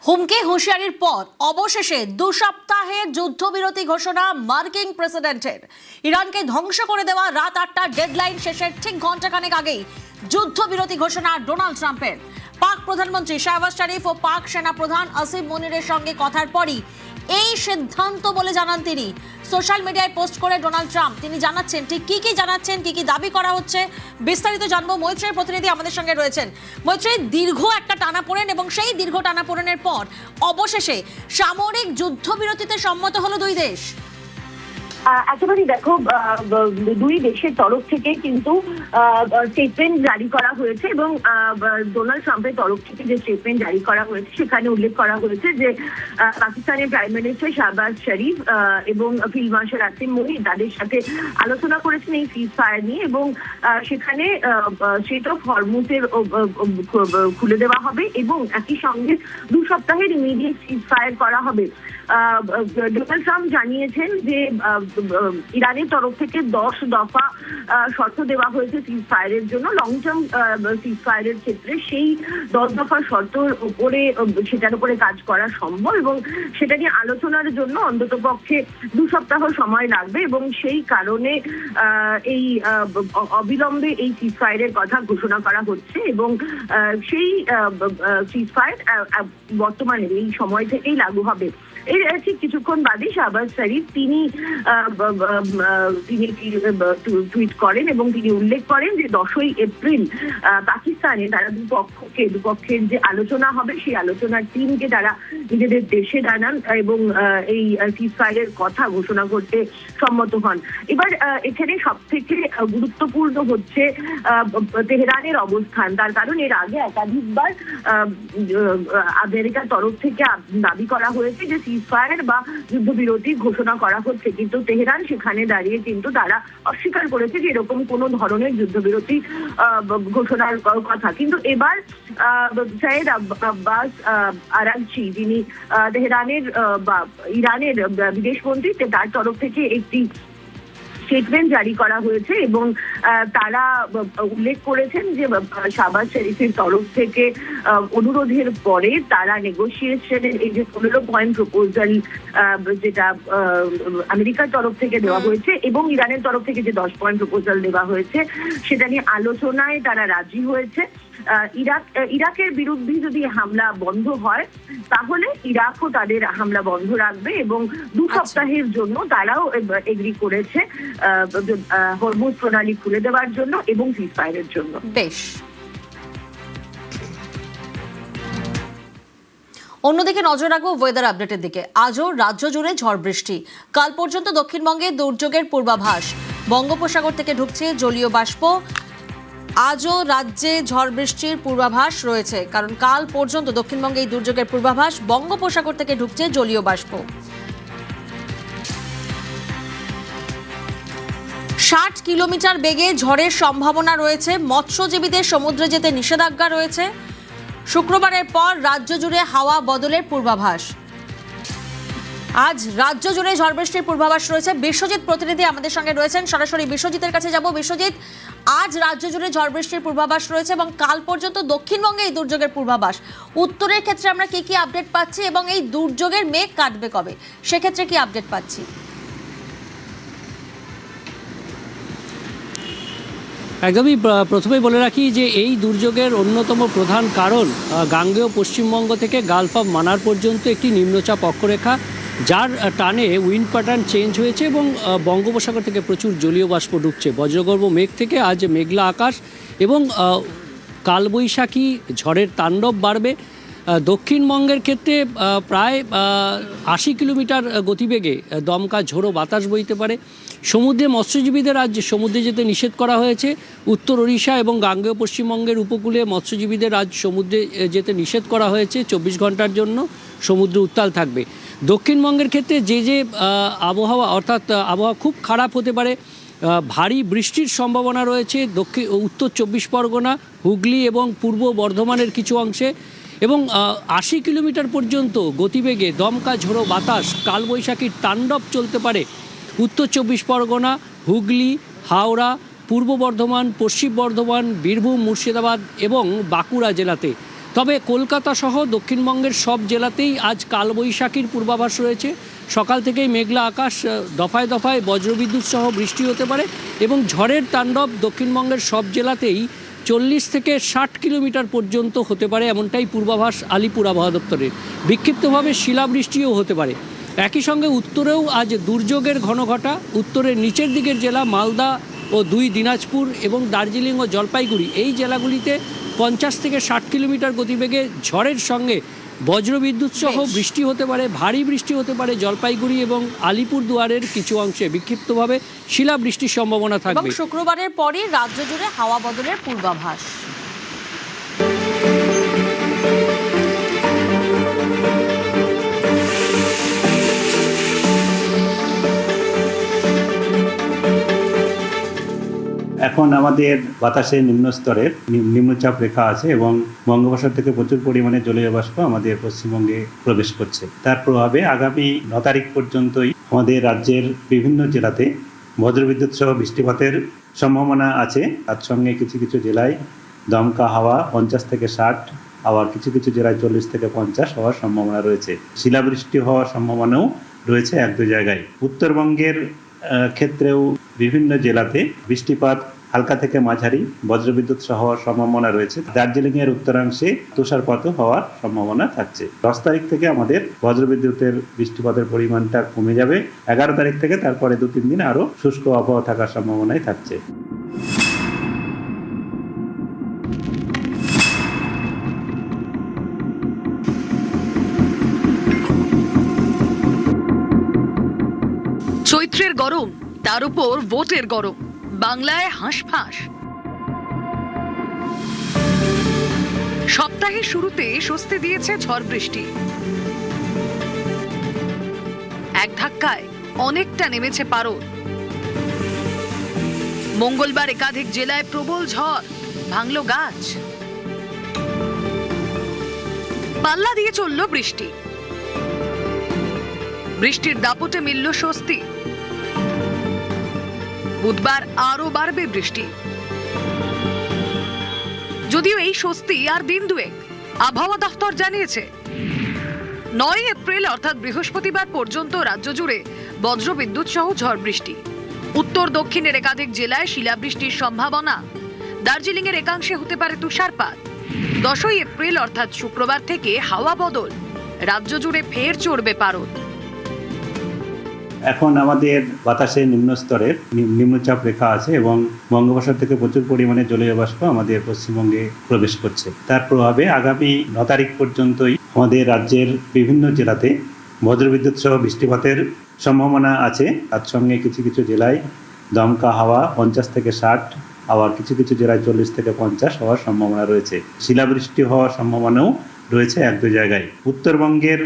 হুমকি হুঁশিয়ারির পর অবশেষে 2 সপ্তাহের যুদ্ধবিরতি ঘোষণা মার্কিন প্রেসিডেন্টের। ইরানকে ধ্বংস করে দেওয়া রাত 8টার ডেডলাইন শেষের ঠিক ঘণ্টাখানেক আগেই যুদ্ধবিরতি ঘোষণা ডোনাল্ড ট্রাম্পের। পাক প্রধানমন্ত্রী শাহবাজ শরীফ ও পাক সেনা প্রধান আসিম মুনিরের সঙ্গে কথার পরই এই সিদ্ধান্ত বলে জানান তিনি। সোশ্যাল মিডিয়ায় পোস্ট করে ডোনাল্ড ট্রাম্প তিনি জানাচ্ছেন ঠিক কি জানাচ্ছেন, কি দাবি করা হচ্ছে, বিস্তারিত জানবো। মৈত্রীর প্রতিনিধি আমাদের সঙ্গে রয়েছেন। মৈত্রী, দীর্ঘ একটা টানাপোড়েন এবং সেই দীর্ঘ টানাপোড়েনের পর অবশেষে সামরিক যুদ্ধবিরতিতে সম্মত হলো দুই দেশ। একেবারেই দেখো, দুই দেশের তরফ থেকে কিন্তু স্টেটমেন্ট জারি করা হয়েছে এবং ডোনাল্ড ট্রাম্পের তরফ থেকে যে স্টেটমেন্ট জারি করা হয়েছে সেখানে উল্লেখ করা হয়েছে যে পাকিস্তানের প্রাইম মিনিস্টার শাহবাজ শরীফ এবং ফিল্ড মার্শাল আসিম মুনির তাদের সাথে আলোচনা করেছেন এই সিজ ফায়ার নিয়ে এবং সেখানে স্ট্রেট অফ হরমুজের খুলে দেওয়া হবে এবং একই সঙ্গে 2 সপ্তাহের ইমিডিয়েট সিজ ফায়ার করা হবে। ডোনাল্ড ট্রাম্প জানিয়েছেন যে ইরানের তরফ থেকে 10 দফা শর্ত দেওয়া হয়েছে সিজ ফায়ারের জন্য। লং টার্ম সিজ ফায়ারের ক্ষেত্রে সেই 10 দফা শর্তের উপরে সেটার উপরে কাজ করা সম্ভব এবং সেটা নিয়ে আলোচনার জন্য অন্তত পক্ষে 2 সপ্তাহ সময় লাগবে এবং সেই কারণে এই অবিলম্বে এই সিজ ফায়ারের কথা ঘোষণা করা হচ্ছে এবং সেই সিজ ফায়ার বর্তমানে এই সময় থেকেই লাগু হবে। এর ঠিক কিছুক্ষণ বাদে শাহবাজ শরীফ তিনি টুইট করেন এবং তিনি উল্লেখ করেন যে 10ই এপ্রিল পাকিস্তানে তারা দুপক্ষের যে আলোচনা হবে সেই আলোচনার টিমকে তারা নিজেদের দেশে জানান এবং এই সিজফায়ারের কথা ঘোষণা করতে সম্মত হন। এবার এখানে সব থেকে গুরুত্বপূর্ণ হচ্ছে তেহরানের অবস্থান। তার কারণ এর আগে একাধিকবার আমেরিকার তরফ থেকে দাবি করা হয়েছে যে সিজফায়ার বা যুদ্ধবিরতি ঘোষণা করা হচ্ছে, কিন্তু তেহরান সেখানে দাঁড়িয়ে কিন্তু তারা অস্বীকার করেছে যে এরকম কোন ধরনের যুদ্ধবিরতি ঘোষণার কথা। কিন্তু এবার সাইয়েদ আব্বাস আরাগচি যিনি তেহরানের বা ইরানের বিদেশমন্ত্রী, তার তরফ থেকে একটি স্টেটমেন্ট জারি করা হয়েছে এবং তারা উল্লেখ করেছেন যে শাহবাজ শরীফের তরফ থেকে অনুরোধের পরে তারা নেগোসিয়েশনের এই যে 15 পয়েন্ট প্রপোজাল যেটা আমেরিকার তরফ থেকে দেওয়া হয়েছে এবং ইরানের তরফ থেকে যে 10 পয়েন্ট প্রপোজাল দেওয়া হয়েছে সেটা নিয়ে আলোচনায় তারা রাজি হয়েছে। ইরাকের বিরুদ্ধে যদি হামলা বন্ধ হয় তাহলে ইরাকও তাদের হামলা বন্ধ রাখবে এবং 2 সপ্তাহের জন্য তারাও এগ্রি করেছে হরমুজ প্রণালী খুলে দেওয়ার জন্য এবং সিজফায়ারের জন্য। বেশ। অন্যদিকে নজর রাখবো ওয়েদার আপডেটের দিকে। আজও রাজ্য জুড়ে ঝড় বৃষ্টি, কাল পর্যন্ত দক্ষিণবঙ্গে দুর্যোগের পূর্বাভাস। বঙ্গোপসাগর থেকে ঢুকছে জলীয় বাষ্প। আজও রাজ্যে ঝড় বৃষ্টির পূর্বাভাস রয়েছে, কারণ কাল পর্যন্ত দক্ষিণবঙ্গে এই দুর্যোগের পূর্বাভাস। বঙ্গোপসাগর থেকে ঢুকছে জলীয় বাষ্প। 60 কিলোমিটার বেগে ঝড়ের সম্ভাবনা রয়েছে। মৎস্যজীবীদের সমুদ্রে যেতে নিষেধাজ্ঞা রয়েছে। শুক্রবারের পর রাজ্য জুড়ে হাওয়া বদলের পূর্বাভাস। আজ রাজ্য জুড়ে ঝড় বৃষ্টির পূর্বাভাস রয়েছে। বিশ্বজিৎ প্রতিনিধি আমাদের সঙ্গে রয়েছেন, সরাসরি বিশ্বজিতের কাছে যাব। বিশ্বজিৎ, আজ রাজ্য জুড়ে ঝড় বৃষ্টির পূর্বাভাস রয়েছে এবং কাল পর্যন্ত দক্ষিণবঙ্গে এই দুর্যোগের পূর্বাভাস। উত্তরের ক্ষেত্রে আমরা কি আপডেট পাচ্ছি এবং এই দুর্যোগের মেঘ কাটবে কবে, সেক্ষেত্রে কি আপডেট পাচ্ছি? একদমই। প্রথমেই বলে রাখি যে এই দুর্যোগের অন্যতম প্রধান কারণ গাঙ্গেয় পশ্চিমবঙ্গ থেকে গালফ অফ মানার পর্যন্ত একটি নিম্নচাপ অক্ষরেখা, যার টানে উইন্ড প্যাটার্ন চেঞ্জ হয়েছে এবং বঙ্গোপসাগর থেকে প্রচুর জলীয় বাষ্প ঢুকছে। বজ্রগর্ভ মেঘ থেকে আজ মেঘলা আকাশ এবং কালবৈশাখী ঝড়ের তাণ্ডব বাড়বে। দক্ষিণবঙ্গের ক্ষেত্রে প্রায় 80 কিলোমিটার গতিবেগে দমকা ঝোড়ো বাতাস বইতে পারে। সমুদ্রে মৎস্যজীবীদের আজ সমুদ্রে যেতে নিষেধ করা হয়েছে। উত্তর ওড়িশা এবং গাঙ্গেয় পশ্চিমবঙ্গের উপকূলে মৎস্যজীবীদের আজ সমুদ্রে যেতে নিষেধ করা হয়েছে। 24 ঘন্টার জন্য সমুদ্র উত্তাল থাকবে। দক্ষিণবঙ্গের ক্ষেত্রে যে আবহাওয়া, অর্থাৎ আবহাওয়া খুব খারাপ হতে পারে। ভারী বৃষ্টির সম্ভাবনা রয়েছে উত্তর 24 পরগনা, হুগলি এবং পূর্ব বর্ধমানের কিছু অংশে এবং 80 কিলোমিটার পর্যন্ত গতিবেগে দমকা ঝোড়ো বাতাস, কালবৈশাখীর তাণ্ডব চলতে পারে উত্তর 24 পরগনা, হুগলি, হাওড়া, পূর্ব বর্ধমান, পশ্চিম বর্ধমান, বীরভূম, মুর্শিদাবাদ এবং বাঁকুড়া জেলাতে। তবে কলকাতা সহ দক্ষিণবঙ্গের সব জেলাতেই আজ কালবৈশাখীর পূর্বাভাস রয়েছে। সকাল থেকেই মেঘলা আকাশ, দফায় দফায় বজ্রবিদ্যুৎ সহ বৃষ্টি হতে পারে এবং ঝড়ের তাণ্ডব দক্ষিণবঙ্গের সব জেলাতেই 40 থেকে 60 কিলোমিটার পর্যন্ত হতে পারে, এমনটাই পূর্বাভাস আলিপুর আবহাওয়া দপ্তরের। বিক্ষিপ্তভাবে শিলাবৃষ্টিও হতে পারে। একই সঙ্গে উত্তরেও আজ দুর্যোগের ঘনঘটা। উত্তরের নিচের দিকের জেলা মালদা ও 2 দিনাজপুর এবং দার্জিলিং ও জলপাইগুড়ি, এই জেলাগুলিতে 50 থেকে 60 কিলোমিটার গতিবেগে ঝড়ের সঙ্গে বজ্রবিদ্যুৎ সহ বৃষ্টি হতে পারে, ভারী বৃষ্টি হতে পারে জলপাইগুড়ি এবং আলিপুরদুয়ারের কিছু অংশে। বিক্ষিপ্তভাবে শিলাবৃষ্টির সম্ভাবনা এবং থাকবে। শুক্রবারের পরই রাজ্য জুড়ে হাওয়া বদলের পূর্বাভাস। এখন আমাদের বাতাসে নিম্নস্তরের নিম্নচাপ রেখা আছে এবং বঙ্গোপসাগর থেকে প্রচুর পরিমাণে জলীয় বাষ্প আমাদের পশ্চিমবঙ্গে প্রবেশ করছে। তার প্রভাবে আগামী 9 তারিখ পর্যন্তই আমাদের রাজ্যের বিভিন্ন জেলাতে বজ্রবিদ্যুৎ সহ বৃষ্টিপাতের সম্ভাবনা আছে। তার সঙ্গে কিছু কিছু জেলায় দমকা হাওয়া 50 থেকে 60, আবার কিছু কিছু জেলায় 40 থেকে 50 হওয়ার সম্ভাবনা রয়েছে। শিলাবৃষ্টি হওয়ার সম্ভাবনাও রয়েছে 1-2 জায়গায়। উত্তরবঙ্গের ক্ষেত্রেও বিভিন্ন জেলাতে বৃষ্টিপাত হালকা থেকে মাঝারি, বজ্রবিদ্যুৎ সহ হওয়ার সম্ভাবনা রয়েছে। দার্জিলিং এর উত্তরাংশে তুষারপাতও হওয়ার সম্ভাবনা থাকছে। 10 তারিখ থেকে আমাদের বজ্রবিদ্যুতের বৃষ্টিপাতের পরিমাণটা কমে যাবে। 11 তারিখ থেকে তারপরে 2-3 দিন আরো শুষ্ক আবহাওয়া থাকার সম্ভাবনাই থাকছে। চৈত্রের গরম, তার উপর ভোটের গরম, বাংলায় হাঁসফাঁস। সপ্তাহের শুরুতে স্বস্তি দিয়েছে ঝড় বৃষ্টি। এক ধাক্কায় অনেকটা নেমেছে পারদ। মঙ্গলবার একাধিক জেলায় প্রবল ঝড়, ভাঙল গাছ। পাল্লা দিয়ে চলল বৃষ্টি। বৃষ্টির দাপটে মিলল স্বস্তি। বুধবার আরো বাড়বে বৃষ্টি। যদিও এই স্বস্তি আর দিন দুয়েক, আবহাওয়া দফতর জানিয়েছে 9 এপ্রিল অর্থাৎ বৃহস্পতিবার পর্যন্ত রাজ্য জুড়ে বজ্রবিদ্যুৎ সহ ঝড় বৃষ্টি। উত্তর দক্ষিণের একাধিক জেলায় শিলাবৃষ্টির সম্ভাবনা। দার্জিলিং এর একাংশে হতে পারে তুষারপাত। 10 এপ্রিল অর্থাৎ শুক্রবার থেকে হাওয়া বদল, রাজ্য জুড়ে ফের চড়বে পারদ। এখন আমাদের বাতাসে নিম্নস্তরের নিম্নচাপ রেখা আছে এবং বঙ্গোপসাগর থেকে প্রচুর পরিমাণে জলীয় বাষ্প আমাদের পশ্চিমবঙ্গে প্রবেশ করছে। তার প্রভাবে আগামী 9 তারিখ পর্যন্তই আমাদের রাজ্যের বিভিন্ন জেলাতে বজ্রবিদ্যুৎ সহ বৃষ্টিপাতের সম্ভাবনা আছে। তার সঙ্গে কিছু কিছু জেলায় দমকা হাওয়া 50 থেকে 60, আবার কিছু কিছু জেলায় 40 থেকে 50 হওয়ার সম্ভাবনা রয়েছে। শিলাবৃষ্টি হওয়ার সম্ভাবনাও রয়েছে 1-2 জায়গায়। উত্তরবঙ্গের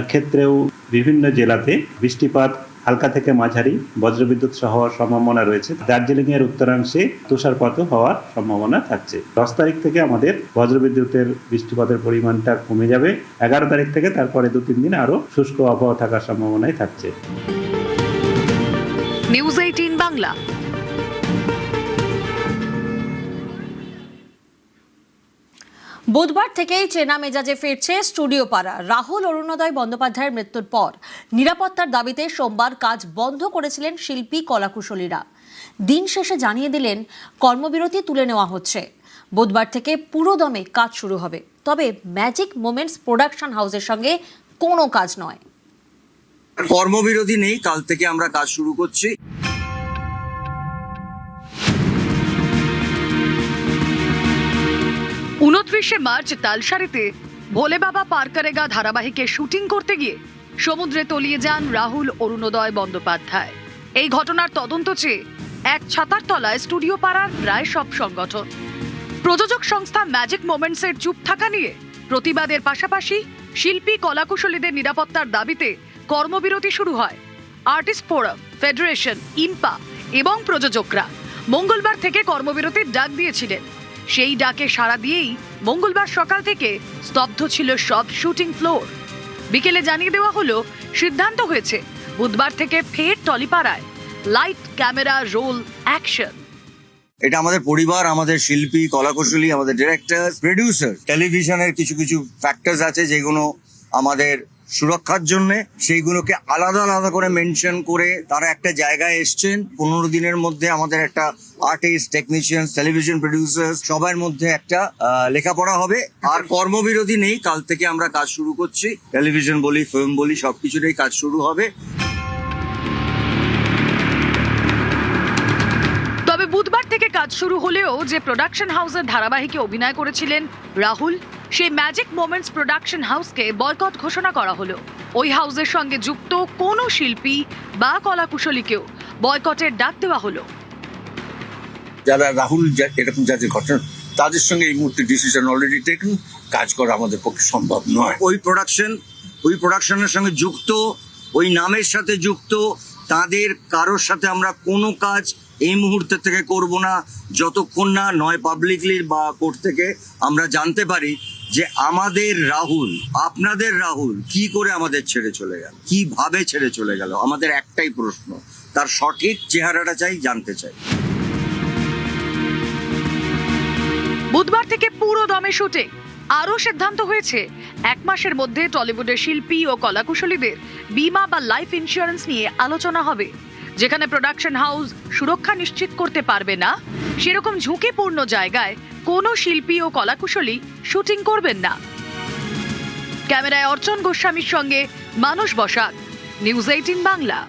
ক্ষেত্রেও বিভিন্ন জেলাতে বৃষ্টিপাত হালকা থেকে মাঝারি, বজ্রবিদ্যুৎ সহ হওয়ার সম্ভাবনা রয়েছে। দার্জিলিং এর উত্তরাংশে তুষারপাতও হওয়ার সম্ভাবনা থাকছে। 10 তারিখ থেকে আমাদের বজ্রবিদ্যুতের বৃষ্টিপাতের পরিমাণটা কমে যাবে। 11 তারিখ থেকে তারপরে 2-3 দিন আরো শুষ্ক আবহাওয়া থাকার সম্ভাবনাই থাকছে। নিউজ 18 বাংলা। বুধবার থেকেই চেনা মেজাজে ফিরছে স্টুডিও পাড়া। রাহুল অরুণোদয় বন্দ্যোপাধ্যায়ের মৃত্যুর পর নিরাপত্তার দাবিতে সোমবার কাজ বন্ধ করেছিলেন শিল্পী কলাকুশলীরা। দিন শেষে জানিয়ে দিলেন কর্মবিরতি তুলে নেওয়া হচ্ছে। বুধবার থেকে পুরোদমে কাজ শুরু হবে, তবে ম্যাজিক মোমেন্টস প্রোডাকশন হাউসের সঙ্গে কোনো কাজ নয়। কর্মবিরতি নেই, কাল থেকে আমরা কাজ শুরু করছি। উনত্রিশে মার্চ তালসারিতে ভোলে বাবা পার করেগা ধারাবাহিকের শুটিং করতে গিয়ে সমুদ্রে তলিয়ে যান রাহুল অরুণোদয় বন্দ্যোপাধ্যায়। এই ঘটনার তদন্ত চেয়ে এক ছাতার তলায় স্টুডিও পাড়ার প্রায় সব সংগঠন। প্রযোজক সংস্থা ম্যাজিক মোমেন্টসের চুপ থাকা নিয়ে প্রতিবাদের পাশাপাশি শিল্পী কলাকুশলীদের নিরাপত্তার দাবিতে কর্মবিরতি শুরু হয়। আর্টিস্ট ফোরাম, ফেডারেশন, ইম্পা এবং প্রযোজকরা মঙ্গলবার থেকে কর্মবিরতির ডাক দিয়েছিলেন। সেই ডাকে সাড়া দিয়েই মঙ্গলবার সকাল থেকে স্তব্ধ ছিল সব শুটিং ফ্লোর। বিকেলে জানিয়ে দেওয়া হলো সিদ্ধান্ত হয়েছে বুধবার থেকে ফের টলিপাড়ায় লাইট, ক্যামেরা, রোল, অ্যাকশন। এটা আমাদের পরিবার, আমাদের শিল্পী, কলাকুশলী, আমাদের ডিরেক্টর, প্রডিউসার, টেলিভিশনের কিছু কিছু ফ্যাক্টরস আছে যেগুলো আমাদের সুরক্ষার জন্য, সেইগুলোকে আলাদা আলাদা করে মেনশন করে তারা একটা জায়গায় এসছেন। 15 দিনের মধ্যে আমাদের একটা আর্টিস্ট, টেকনিশিয়ান, টেলিভিশন প্রডিউসার সবার মধ্যে একটা লেখাপড়া হবে। আর কর্মবিরতি নেই, কাল থেকে আমরা কাজ শুরু করছি। টেলিভিশন বলি, ফিল্ম বলি, সবকিছুতেই কাজ শুরু হবে। তবে বুধবার থেকে কাজ শুরু হলেও যে প্রোডাকশন হাউসের ধারাবাহিকে অভিনয় করেছিলেন রাহুল, সেই ম্যাজিক মোমেন্টস প্রোডাকশন হাউসকে বয়কট ঘোষণা করা হলো। ওই হাউসের সঙ্গে যুক্ত কোনো শিল্পী বা কলাকুশলীকেও বয়কটের ডাক দেওয়া হলো। যারা রাহুল এরকম যাদের ঘটনা, তাদের সঙ্গে এই মুহূর্তে ডিসিশন অলরেডি টেকেন, কাজ করা আমাদের পক্ষে সম্ভব নয়। ওই প্রোডাকশনের সঙ্গে যুক্ত, ওই নামের সাথে যুক্ত তাদের কারোর সাথে আমরা কোনো কাজ এই মুহূর্তে থেকে করব না, যতক্ষণ না নয় পাবলিকলি বা কোর্ট থেকে আমরা জানতে পারি যে আমাদের রাহুল, আপনাদের রাহুল কি করে আমাদের ছেড়ে চলে গেল, কিভাবে ছেড়ে চলে গেল। আমাদের একটাই প্রশ্ন, তার সঠিক চেহারাটা চাই, জানতে চাই। বুধবার থেকে পুরো দমে শুটিং। আরও সিদ্ধান্ত হয়েছে 1 মাসের মধ্যে টলিউডের শিল্পী ও কলাকুশলীদের বীমা বা লাইফ ইন্স্যুরেন্স নিয়ে আলোচনা হবে। যেখানে প্রোডাকশন হাউস সুরক্ষা নিশ্চিত করতে পারবে না, সেরকম ঝুঁকিপূর্ণ জায়গায় কোনো শিল্পী ও কলাকুশলী শুটিং করবেন না। ক্যামেরায় অর্চন গোস্বামীর সঙ্গে মানস বসাক, নিউজ 18 বাংলা।